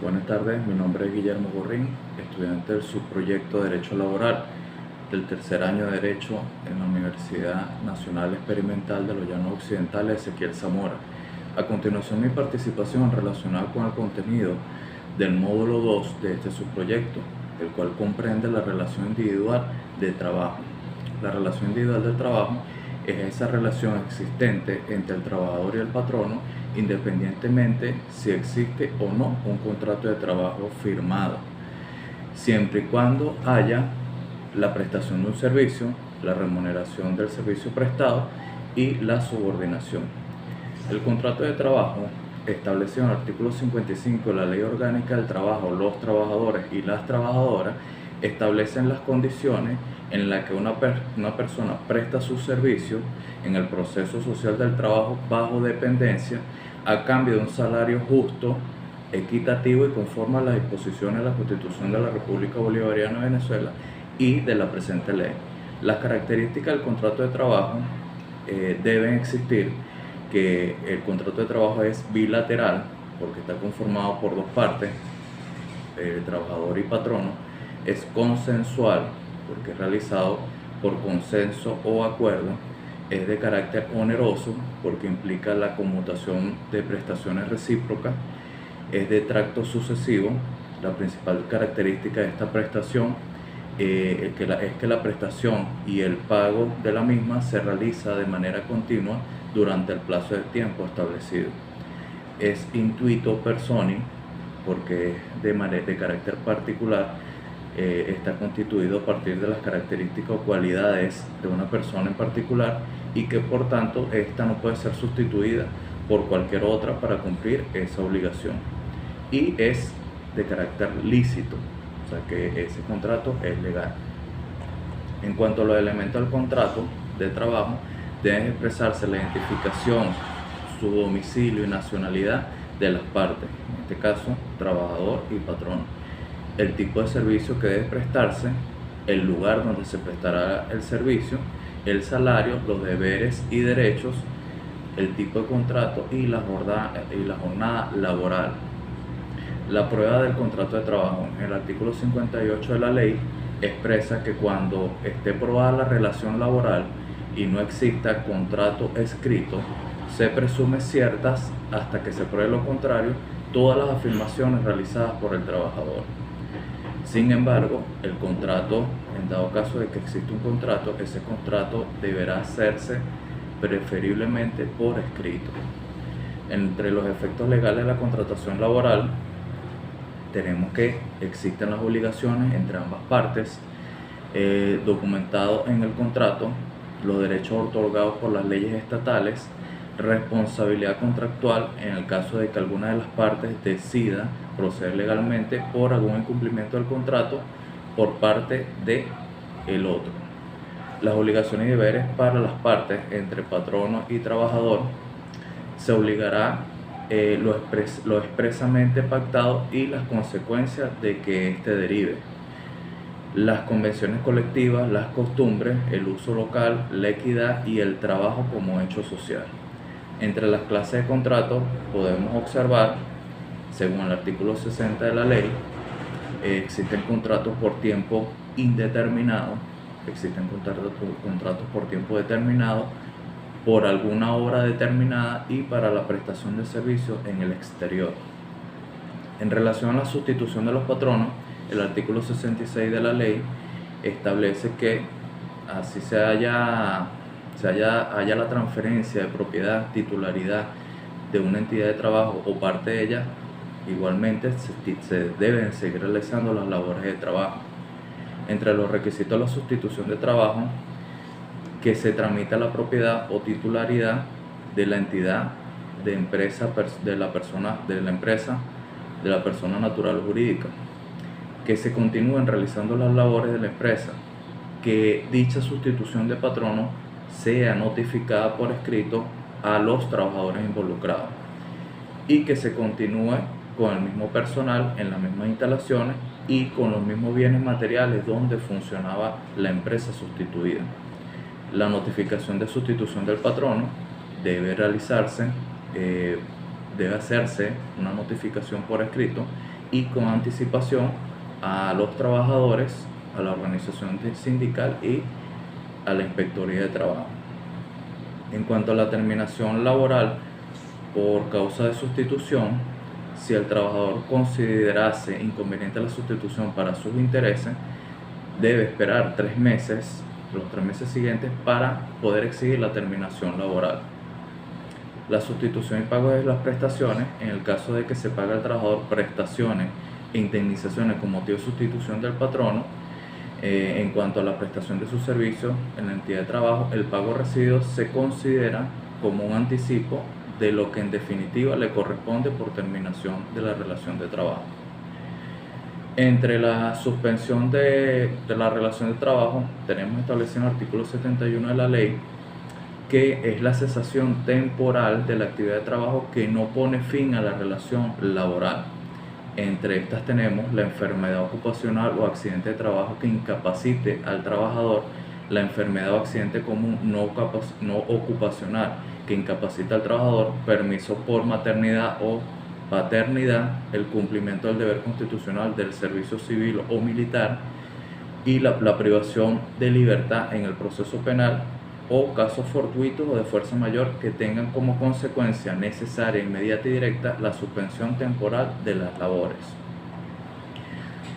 Buenas tardes, mi nombre es Guillermo Gorrín, estudiante del subproyecto Derecho Laboral del tercer año de Derecho en la Universidad Nacional Experimental de los Llanos Occidentales Ezequiel Zamora. A continuación, mi participación relacionada con el contenido del módulo 2 de este subproyecto, el cual comprende la relación individual de trabajo. La relación individual del trabajo es esa relación existente entre el trabajador y el patrono, independientemente si existe o no un contrato de trabajo firmado, siempre y cuando haya la prestación de un servicio, la remuneración del servicio prestado y la subordinación. El contrato de trabajo, establecido en el artículo 55 de la Ley Orgánica del Trabajo, los trabajadores y las trabajadoras establecen las condiciones en las que una persona presta su servicio en el proceso social del trabajo bajo dependencia a cambio de un salario justo, equitativo y conforme a las disposiciones de la Constitución de la República Bolivariana de Venezuela y de la presente ley. Las características del contrato de trabajo deben existir, que el contrato de trabajo es bilateral porque está conformado por dos partes, trabajador y patrono, es consensual porque es realizado por consenso o acuerdo, es de carácter oneroso porque implica la conmutación de prestaciones recíprocas, es de tracto sucesivo. La principal característica de esta prestación es que la prestación y el pago de la misma se realiza de manera continua durante el plazo de tiempo establecido. Es intuito personae porque de carácter particular, está constituido a partir de las características o cualidades de una persona en particular y que por tanto esta no puede ser sustituida por cualquier otra para cumplir esa obligación, y es de carácter lícito, o sea que ese contrato es legal. En cuanto a los elementos del contrato de trabajo, deben expresarse la identificación, su domicilio y nacionalidad de las partes, en este caso trabajador y patrono, el tipo de servicio que debe prestarse, el lugar donde se prestará el servicio, el salario, los deberes y derechos, el tipo de contrato y la jornada laboral. La prueba del contrato de trabajo. En el artículo 58 de la ley expresa que cuando esté probada la relación laboral y no exista contrato escrito, se presume ciertas hasta que se pruebe lo contrario todas las afirmaciones realizadas por el trabajador. Sin embargo, el contrato, en dado caso de que exista un contrato, ese contrato deberá hacerse preferiblemente por escrito. Entre los efectos legales de la contratación laboral, tenemos que existen las obligaciones entre ambas partes, documentado en el contrato, los derechos otorgados por las leyes estatales, responsabilidad contractual en el caso de que alguna de las partes decida proceder legalmente por algún incumplimiento del contrato por parte del otro. Las obligaciones y deberes para las partes entre patrono y trabajador: se obligará lo expresamente pactado y las consecuencias de que éste derive. Las convenciones colectivas, las costumbres, el uso local, la equidad y el trabajo como hecho social. Entre las clases de contratos podemos observar, según el artículo 60 de la ley, existen contratos por tiempo indeterminado, existen contratos por tiempo determinado, por alguna obra determinada y para la prestación de servicios en el exterior. En relación a la sustitución de los patronos, el artículo 66 de la ley establece que así haya la transferencia de propiedad, titularidad de una entidad de trabajo o parte de ella, igualmente se deben seguir realizando las labores de trabajo. Entre los requisitos de la sustitución de trabajo, que se tramita la propiedad o titularidad de la entidad de empresa de la persona natural o jurídica, que se continúen realizando las labores de la empresa, que dicha sustitución de patrono sea notificada por escrito a los trabajadores involucrados y que se continúe con el mismo personal en las mismas instalaciones y con los mismos bienes materiales donde funcionaba la empresa sustituida. La notificación de sustitución del patrono debe realizarse debe hacerse una notificación por escrito y con anticipación a los trabajadores, a la organización sindical y a la Inspectoría de Trabajo. En cuanto a la terminación laboral por causa de sustitución, si el trabajador considerase inconveniente la sustitución para sus intereses, debe esperar 3 meses, los 3 meses siguientes, para poder exigir la terminación laboral. La sustitución y pago de las prestaciones, en el caso de que se pague al trabajador prestaciones e indemnizaciones con motivo de sustitución del patrono, en cuanto a la prestación de sus servicios en la entidad de trabajo, el pago recibido se considera como un anticipo de lo que en definitiva le corresponde por terminación de la relación de trabajo. Entre la suspensión de la relación de trabajo, tenemos establecido en el artículo 71 de la ley que es la cesación temporal de la actividad de trabajo que no pone fin a la relación laboral. Entre estas tenemos la enfermedad ocupacional o accidente de trabajo que incapacite al trabajador, la enfermedad o accidente común no ocupacional que incapacita al trabajador, permiso por maternidad o paternidad, el cumplimiento del deber constitucional del servicio civil o militar y la privación de libertad en el proceso penal o casos fortuitos o de fuerza mayor que tengan como consecuencia necesaria, inmediata y directa la suspensión temporal de las labores.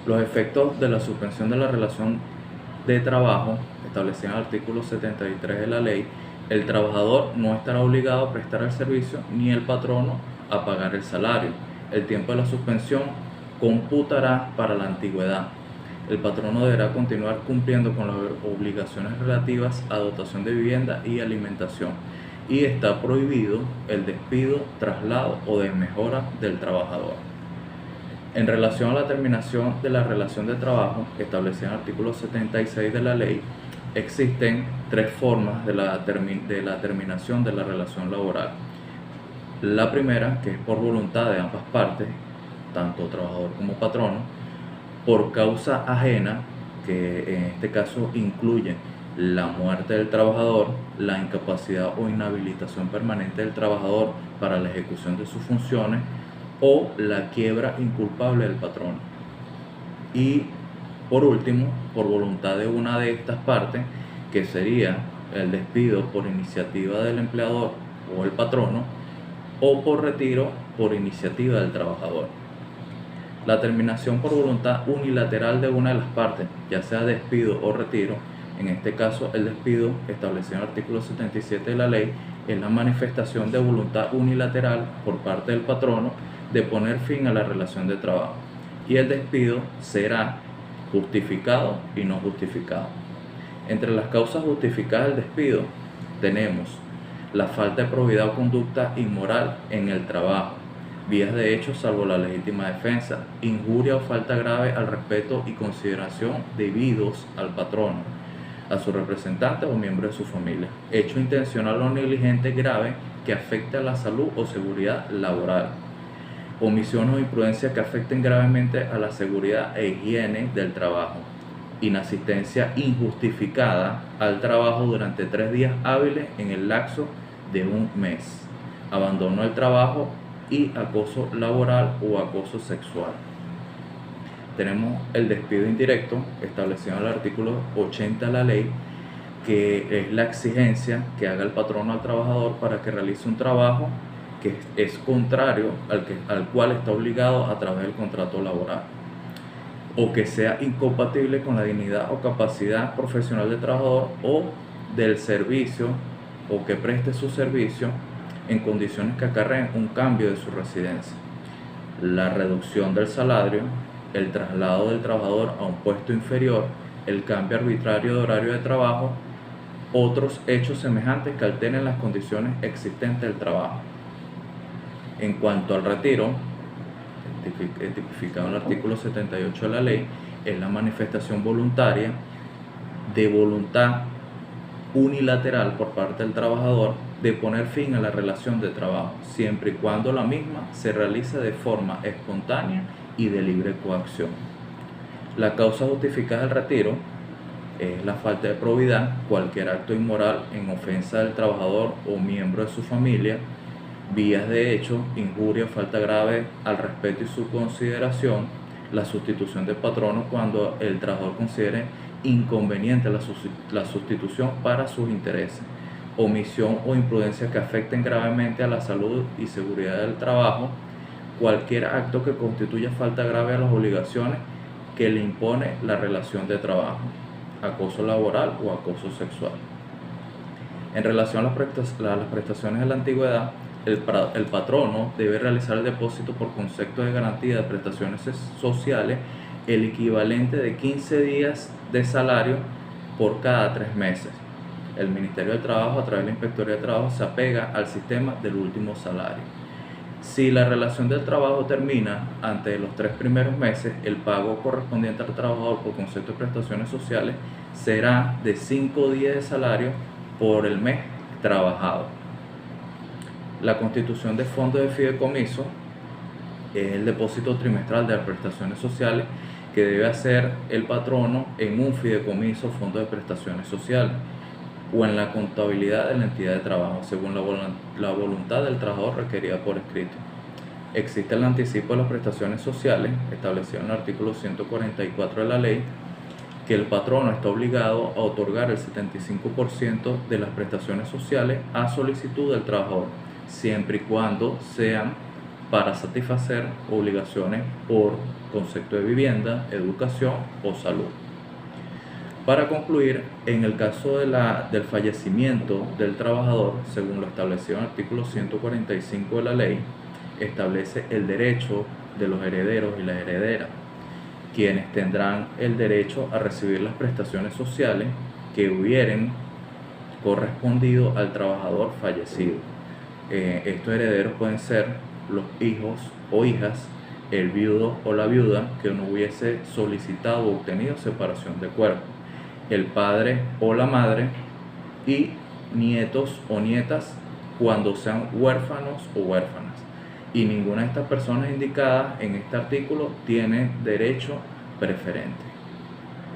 Los efectos de la suspensión de la relación de trabajo, establecidos en el artículo 73 de la ley, el trabajador no estará obligado a prestar el servicio ni el patrono a pagar el salario. El tiempo de la suspensión computará para la antigüedad. El patrono deberá continuar cumpliendo con las obligaciones relativas a dotación de vivienda y alimentación, y está prohibido el despido, traslado o desmejora del trabajador. En relación a la terminación de la relación de trabajo, establecida en el artículo 76 de la ley, existen 3 formas de la terminación de la relación laboral. La primera, que es por voluntad de ambas partes, tanto trabajador como patrono, por causa ajena, que en este caso incluye la muerte del trabajador, la incapacidad o inhabilitación permanente del trabajador para la ejecución de sus funciones o la quiebra inculpable del patrono. Y por último, por voluntad de una de estas partes, que sería el despido por iniciativa del empleador o el patrono, o por retiro por iniciativa del trabajador. La terminación por voluntad unilateral de una de las partes, ya sea despido o retiro, en este caso el despido, establecido en el artículo 77 de la ley, es la manifestación de voluntad unilateral por parte del patrono de poner fin a la relación de trabajo, y el despido será justificado y no justificado. Entre las causas justificadas del despido tenemos la falta de probidad o conducta inmoral en el trabajo, vías de hecho salvo la legítima defensa, injuria o falta grave al respeto y consideración debidos al patrono, a su representante o miembro de su familia, hecho intencional o negligente grave que afecte a la salud o seguridad laboral, omisión o imprudencia que afecten gravemente a la seguridad e higiene del trabajo, inasistencia injustificada al trabajo durante 3 días hábiles en el lapso de un mes, abandono del trabajo y acoso laboral o acoso sexual. Tenemos el despido indirecto, establecido en el artículo 80 de la ley, que es la exigencia que haga el patrono al trabajador para que realice un trabajo que es contrario al cual está obligado a través del contrato laboral, o que sea incompatible con la dignidad o capacidad profesional del trabajador o del servicio, o que preste su servicio en condiciones que acarreen un cambio de su residencia, la reducción del salario, el traslado del trabajador a un puesto inferior, el cambio arbitrario de horario de trabajo, otros hechos semejantes que alteren las condiciones existentes del trabajo. En cuanto al retiro, tipificado en el artículo 78 de la ley, es la manifestación voluntaria de voluntad unilateral por parte del trabajador de poner fin a la relación de trabajo, siempre y cuando la misma se realice de forma espontánea y de libre coacción. La causa justificada del retiro es la falta de probidad, cualquier acto inmoral en ofensa del trabajador o miembro de su familia, vías de hecho, injuria o falta grave al respeto y su consideración, la sustitución del patrono cuando el trabajador considere inconveniente la sustitución para sus intereses, omisión o imprudencia que afecten gravemente a la salud y seguridad del trabajo, cualquier acto que constituya falta grave a las obligaciones que le impone la relación de trabajo, acoso laboral o acoso sexual. En relación a las prestaciones de la antigüedad, el patrono debe realizar el depósito por concepto de garantía de prestaciones sociales el equivalente de 15 días de salario por cada 3 meses. El Ministerio del Trabajo, a través de la Inspectoría de Trabajo, se apega al sistema del último salario. Si la relación del trabajo termina antes de los 3 primeros meses, el pago correspondiente al trabajador por concepto de prestaciones sociales será de 5 días de salario por el mes trabajado. La constitución de fondos de fideicomiso es el depósito trimestral de las prestaciones sociales que debe hacer el patrono en un fideicomiso, fondo de prestaciones sociales, o en la contabilidad de la entidad de trabajo, según la voluntad del trabajador requerida por escrito. Existe el anticipo de las prestaciones sociales, establecido en el artículo 144 de la ley, que el patrono está obligado a otorgar el 75% de las prestaciones sociales a solicitud del trabajador, siempre y cuando sean para satisfacer obligaciones por concepto de vivienda, educación o salud. Para concluir, en el caso del fallecimiento del trabajador, según lo establecido en el artículo 145 de la ley, establece el derecho de los herederos y las herederas, quienes tendrán el derecho a recibir las prestaciones sociales que hubieren correspondido al trabajador fallecido. Estos herederos pueden ser los hijos o hijas, el viudo o la viuda que no hubiese solicitado o obtenido separación de cuerpo, el padre o la madre y nietos o nietas cuando sean huérfanos o huérfanas. Y ninguna de estas personas indicadas en este artículo tiene derecho preferente.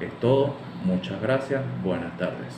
Es todo. Muchas gracias. Buenas tardes.